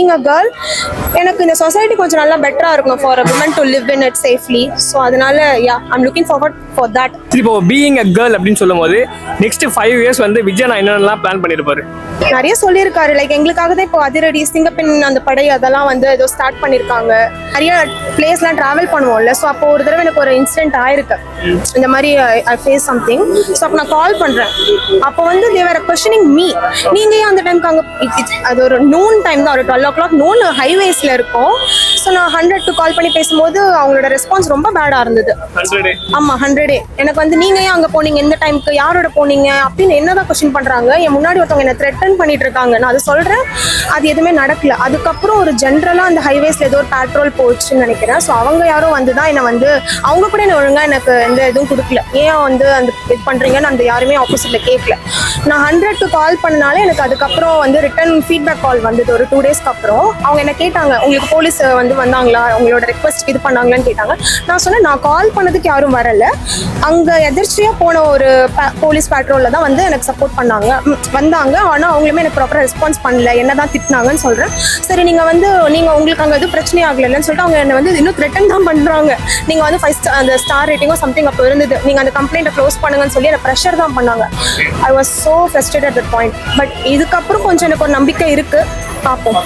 Being a girl எனக்கு இந்த society கொஞ்சம் நல்லா பெட்டராக இருக்கணும் for a women to live in it safely. So அதனால yeah I'm looking forward for that. இப்போ பீயிங் அ கேர்ள் அப்படின்னு சொல்லும் போது நெக்ஸ்ட் 5 இயர்ஸ் வந்து விஜய் நான் என்னென்னலாம் பிளான் பண்ணியிருப்பாரு? நிறைய சொல்லியிருக்காரு. லைக் எங்களுக்காக தான் இப்போ அதிரடி சிங்கப்பெண் அந்த படை அதெல்லாம் வந்து ஏதோ ஸ்டார்ட் பண்ணியிருக்காங்க. நிறைய பிளேஸ்லாம் ட்ராவல் பண்ணுவோம்ல. ஸோ அப்போ ஒரு தடவை எனக்கு ஒரு இன்சிடென்ட் ஆயிருக்கு இந்த மாதிரி ஐ ஃபேஸ் சம்திங். ஸோ அப்போ நான் கால் பண்ணுறேன். அப்போ வந்து தேவர் கொஸ்டினிங் மீ, நீங்கள் ஏன் அந்த டைமுக்கு அங்கே அது ஒரு நூன் டைம் தான், ஒரு 12 o'clock நூன் ஹைவேஸில் இருக்கும். ஸோ நான் 100 கால் பண்ணி பேசும்போது அவங்களோட ரெஸ்பான்ஸ் ரொம்ப பேடாக இருந்தது. 100 ஆமாம் 100 எனக்கு வந்து நீங்கள் ஏன் அங்கே போனீங்க, எந்த டைமுக்கு, யாரோட போனீங்க அப்படின்னு என்னதான் கொஸ்டின் பண்ணுறாங்க. என் முன்னாடி ஒருத்தவங்க என்ன த்ரெட்டன் பண்ணிட்டு இருக்காங்க. நான் அதை சொல்கிறேன், அது எதுவுமே நடக்கல. அதுக்கப்புறம் ஒரு ஜென்ரலாக அந்த ஹைவேஸில் ஏதோ ஒரு பேட்ரோல் போச்சுன்னு நினைக்கிறேன். ஸோ அவங்க யாரும் வந்து தான் என்னை வந்து அவங்க கூட என்ன ஒழுங்காக எனக்கு எந்த எதுவும் கொடுக்கல. ஏன் வந்து அந்த இது பண்ணுறீங்கன்னு அந்த யாருமே ஆப்போசிட்டில் கேட்கல. நான் 100 கால் பண்ணனால எனக்கு அதுக்கப்புறம் வந்து ரிட்டன் ஃபீட்பேக் கால் வந்தது ஒரு 2 டேஸ்க்கு அப்புறம். அவங்க என்ன கேட்டாங்க, உங்களுக்கு போலீஸ் வந்து வந்தாங்களா, உங்களோட ரெக்வஸ்ட் இது பண்ணாங்களான்னு கேட்டாங்க. நான் சொன்னேன், நான் கால் பண்ணதுக்கு யாரும் வரல, அங்கே எதிர்ச்சியாக போன ஒரு போலீஸ் பேட்ரோலில் தான் வந்து எனக்கு சப்போர்ட் வந்தாங்க. ஆனால் அவங்களுமே எனக்கு ப்ராப்பராக ரெஸ்பான்ஸ் பண்ணல, என்ன தான் திட்டினாங்கன்னு சொல்கிறேன். சரி நீங்கள் வந்து உங்களுக்கு அங்கே எதுவும் பிரச்சனை ஆகலைன்னு சொல்லிட்டு அவங்க என்னை வந்து இன்னும் த்ரெட்டன் தான் பண்ணுறாங்க. நீங்கள் வந்து 5 அந்த ஸ்டார் ரேட்டிங்கோ சம்திங் அப்போ இருந்தது, நீங்கள் அந்த கம்ப்ளைண்ட்டை க்ளோஸ் பண்ணுங்கன்னு சொல்லி என்னை ப்ரெஷர் தான் பண்ணாங்க. I was so frustrated at that point. But இதுக்கப்புறம் கொஞ்சம் எனக்கு ஒரு நம்பிக்கை இருக்குது, பார்ப்போம்.